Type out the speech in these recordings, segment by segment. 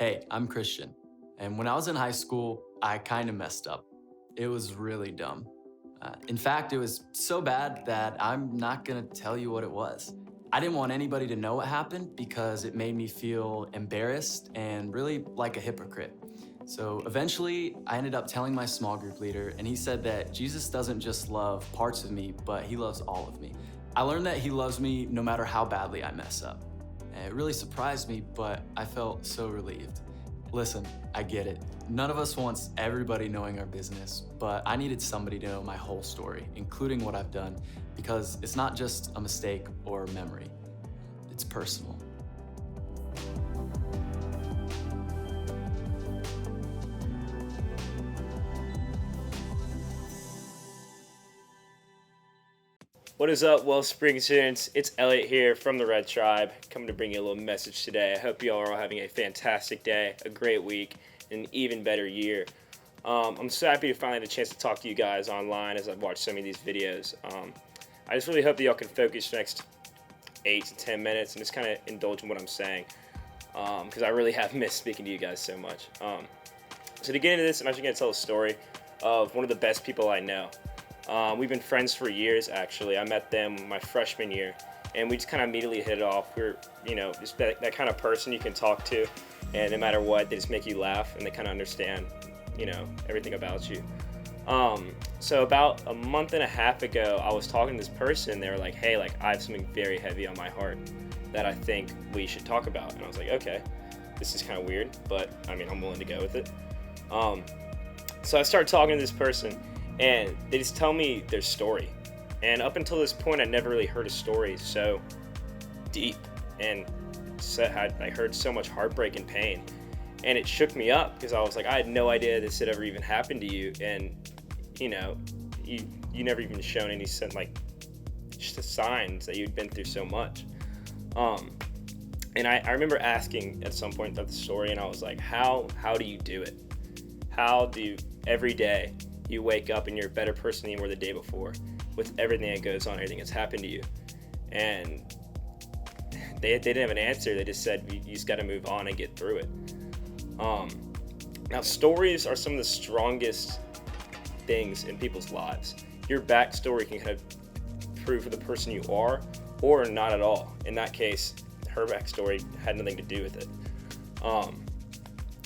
Hey, I'm Christian, and when I was in high school, I kind of messed up. It was really dumb. In fact, it was so bad that I'm not gonna tell you what it was. I didn't want anybody to know what happened because it made me feel embarrassed and really like a hypocrite. So eventually, I ended up telling my small group leader, and he said that Jesus doesn't just love parts of me, but he loves all of me. I learned that he loves me no matter how badly I mess up. And it really surprised me, but I felt so relieved. Listen, I get it. None of us wants everybody knowing our business, but I needed somebody to know my whole story, including what I've done, because it's not just a mistake or a memory, it's personal. What is up, Wellspring students? It's Elliot here from the Red Tribe, coming to bring you a little message today. I hope you all are having a fantastic day, a great week, and an even better year. I'm so happy to finally have a chance to talk to you guys online as I've watched so many of these videos. I just really hope that y'all can focus the next 8 to 10 minutes and just kind of indulge in what I'm saying, because I really have missed speaking to you guys so much. So to get into this, I'm actually going to tell a story of one of the best people I know. We've been friends for years, actually. I met them my freshman year, and we just kind of immediately hit it off. We're, just that kind of person you can talk to, and no matter what, they just make you laugh, and they kind of understand, everything about you. So about a month and a half ago, I was talking to this person. They were like, hey, I have something very heavy on my heart that I think we should talk about. And I was like, okay, this is kind of weird, but, I'm willing to go with it. So I started talking to this person, and they just tell me their story. And up until this point, I never really heard a story so deep, and I heard so much heartbreak and pain. And it shook me up because I was like, I had no idea this had ever even happened to you. And, you never even shown any signs that you'd been through so much. And I remember asking at some point of the story, and I was like, how do you do it? How do you, every day, you wake up and you're a better person than you were the day before with everything that goes on, everything that's happened to you? And they didn't have an answer. They just said, you just got to move on and get through it. Now, stories are some of the strongest things in people's lives. Your backstory can kind of prove who the person you are, or not at all. In that case, her backstory had nothing to do with it.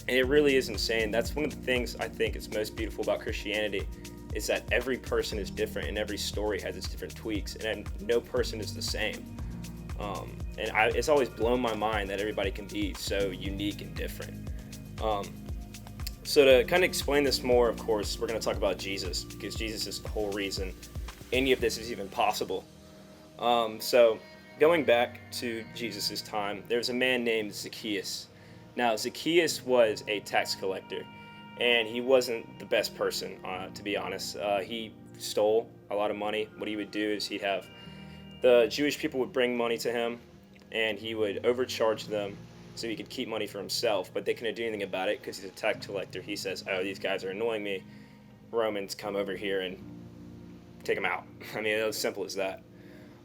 And it really is insane. That's one of the things I think is most beautiful about Christianity, is that every person is different and every story has its different tweaks, and no person is the same. It's always blown my mind that everybody can be so unique and different. So to kind of explain this more, of course, we're going to talk about Jesus, because Jesus is the whole reason any of this is even possible. So going back to Jesus' time, there was a man named Zacchaeus. Now, Zacchaeus was a tax collector, and he wasn't the best person, to be honest. He stole a lot of money. What he would do is the Jewish people would bring money to him, and he would overcharge them so he could keep money for himself, but they couldn't do anything about it because he's a tax collector. He says, oh, these guys are annoying me. Romans, come over here and take them out. It was simple as that.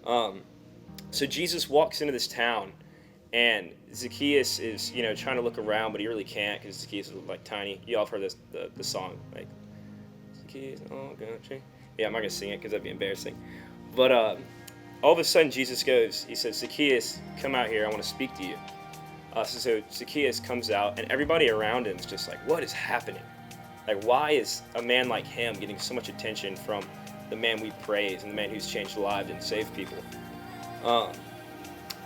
So Jesus walks into this town, and Zacchaeus is, trying to look around, but he really can't because Zacchaeus is tiny. You all have heard the song, Zacchaeus, oh, gotcha. Yeah, I'm not gonna sing it because that'd be embarrassing. But all of a sudden, Jesus goes. He says, Zacchaeus, come out here. I want to speak to you. So Zacchaeus comes out, and everybody around him is just like, what is happening? Why is a man like him getting so much attention from the man we praise and the man who's changed lives and saved people?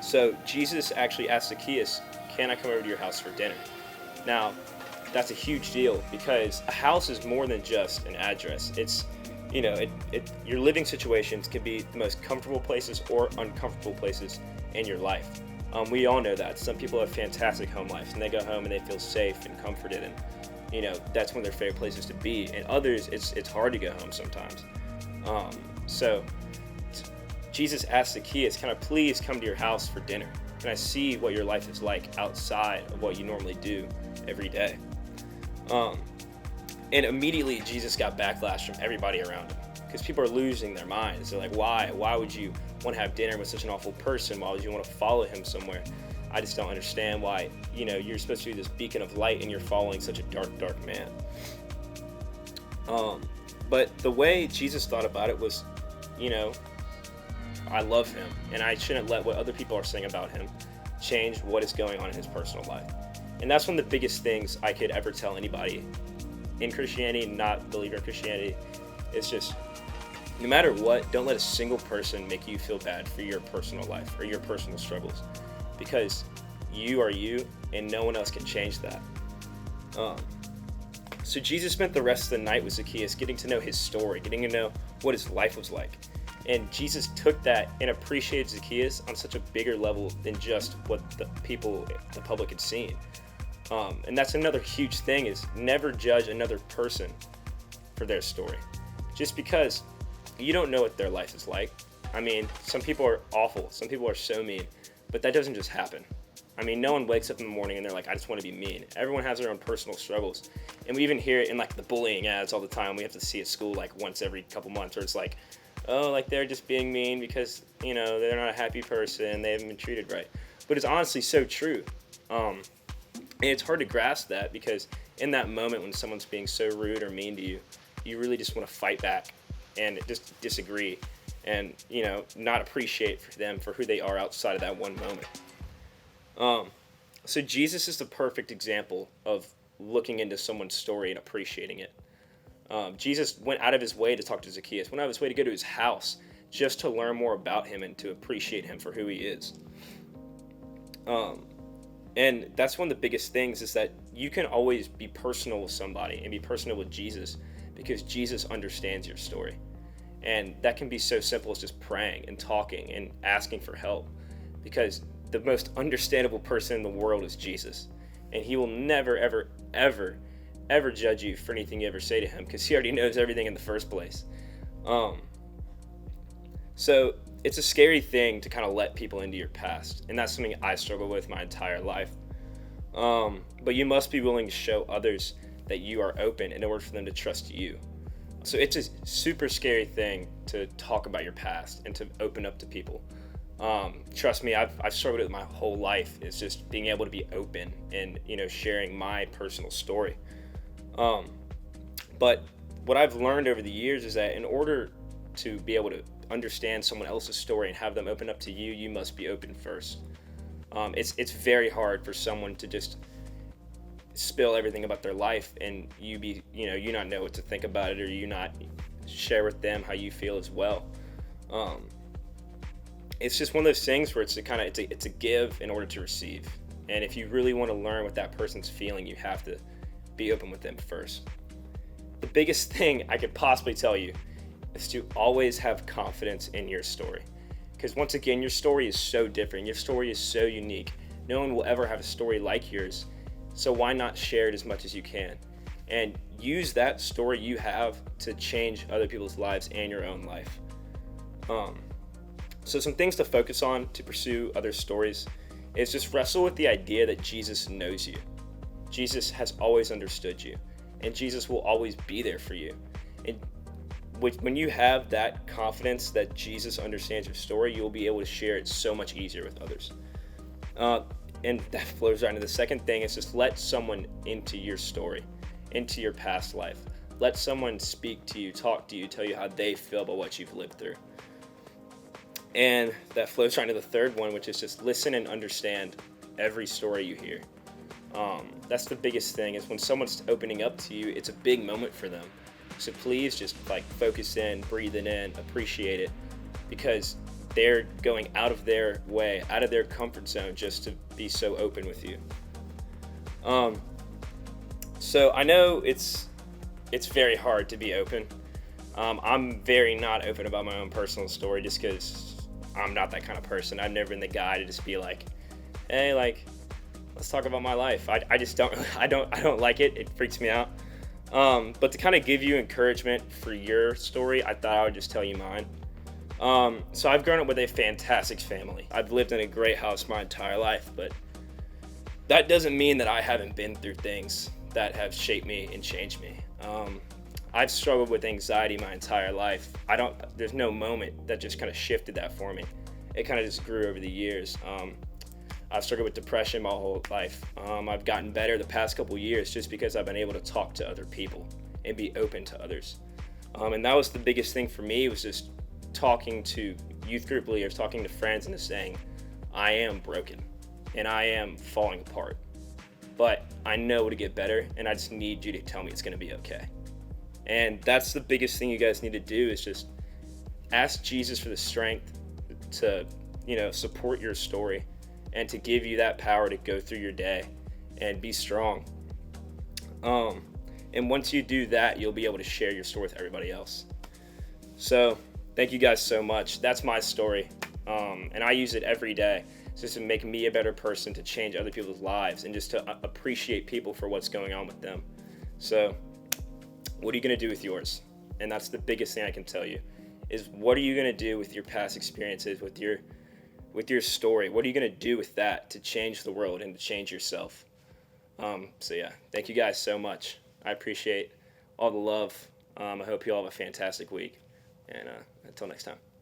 So Jesus actually asked Zacchaeus, can I come over to your house for dinner? Now, that's a huge deal, because a house is more than just an address. It's, your living situations can be the most comfortable places or uncomfortable places in your life. We all know that. Some people have fantastic home lives, and they go home and they feel safe and comforted, and, that's one of their favorite places to be. And others, it's hard to go home sometimes. So Jesus asked Zacchaeus, can I please come to your house for dinner? Can I see what your life is like outside of what you normally do every day? And immediately Jesus got backlash from everybody around him, because people are losing their minds. They're like, why? Why would you want to have dinner with such an awful person? Why would you want to follow him somewhere? I just don't understand why, you're supposed to be this beacon of light and you're following such a dark, dark man. But the way Jesus thought about it was, I love him, and I shouldn't let what other people are saying about him change what is going on in his personal life. And that's one of the biggest things I could ever tell anybody in Christianity, not believer in Christianity. It's just, no matter what, don't let a single person make you feel bad for your personal life or your personal struggles, because you are you and no one else can change that. So Jesus spent the rest of the night with Zacchaeus, getting to know his story, getting to know what his life was like. And Jesus took that and appreciated Zacchaeus on such a bigger level than just what the public had seen. And that's another huge thing, is never judge another person for their story. Just because you don't know what their life is like. I mean, some people are awful. Some people are so mean. But that doesn't just happen. I mean, no one wakes up in the morning and they're like, I just want to be mean. Everyone has their own personal struggles. And we even hear it in like the bullying ads all the time. We have to see at school like once every couple months, where it's like, oh, like they're just being mean because, they're not a happy person. They haven't been treated right. But it's honestly so true. And it's hard to grasp that, because in that moment when someone's being so rude or mean to you, you really just want to fight back and just disagree and, not appreciate them for who they are outside of that one moment. So Jesus is the perfect example of looking into someone's story and appreciating it. Jesus went out of his way to talk to Zacchaeus, went out of his way to go to his house just to learn more about him and to appreciate him for who he is. And that's one of the biggest things, is that you can always be personal with somebody and be personal with Jesus, because Jesus understands your story. And that can be so simple as just praying and talking and asking for help, because the most understandable person in the world is Jesus. And he will never, ever, ever, ever judge you for anything you ever say to him, because he already knows everything in the first place. So it's a scary thing to kind of let people into your past. And that's something I struggle with my entire life. But you must be willing to show others that you are open in order for them to trust you. So it's a super scary thing to talk about your past and to open up to people. Trust me, I've struggled with it my whole life. It's just being able to be open and, sharing my personal story. But what I've learned over the years is that in order to be able to understand someone else's story and have them open up to you, you must be open first. It's very hard for someone to just spill everything about their life and you not know what to think about it, or you not share with them how you feel as well. It's just one of those things where it's a give in order to receive. And if you really want to learn what that person's feeling, you have to be open with them first. The biggest thing I could possibly tell you is to always have confidence in your story. Because once again, your story is so different. Your story is so unique. No one will ever have a story like yours. So why not share it as much as you can? And use that story you have to change other people's lives and your own life. So some things to focus on to pursue other stories is just wrestle with the idea that Jesus knows you. Jesus has always understood you, and Jesus will always be there for you. And when you have that confidence that Jesus understands your story, you'll be able to share it so much easier with others. And that flows right into the second thing, is just let someone into your story, into your past life. Let someone speak to you, talk to you, tell you how they feel about what you've lived through. And that flows right into the third one, which is just listen and understand every story you hear. That's the biggest thing, is when someone's opening up to you, it's a big moment for them. So please just focus in, breathe it in, appreciate it, because they're going out of their way, out of their comfort zone, just to be so open with you. So I know it's very hard to be open. I'm very not open about my own personal story, just because I'm not that kind of person. I've never been the guy to just be like, hey, let's talk about my life. I just don't, I don't like it. It freaks me out. But to kind of give you encouragement for your story, I thought I would just tell you mine. So I've grown up with a fantastic family. I've lived in a great house my entire life, but that doesn't mean that I haven't been through things that have shaped me and changed me. I've struggled with anxiety my entire life. There's no moment that just kind of shifted that for me. It kind of just grew over the years. I've struggled with depression my whole life. I've gotten better the past couple years just because I've been able to talk to other people and be open to others. And that was the biggest thing for me, was just talking to youth group leaders, talking to friends, and just saying, I am broken and I am falling apart, but I know to get better, and I just need you to tell me it's going to be okay. And that's the biggest thing you guys need to do, is just ask Jesus for the strength to, support your story and to give you that power to go through your day and be strong. And once you do that, you'll be able to share your story with everybody else. So thank you guys so much. That's my story. And I use it every day just to make me a better person, to change other people's lives, and just to appreciate people for what's going on with them. So what are you going to do with yours? And that's the biggest thing I can tell you, is what are you going to do with your past experiences, with your story? What are you going to do with that to change the world and to change yourself? So yeah, thank you guys so much. I appreciate all the love. I hope you all have a fantastic week. And until next time.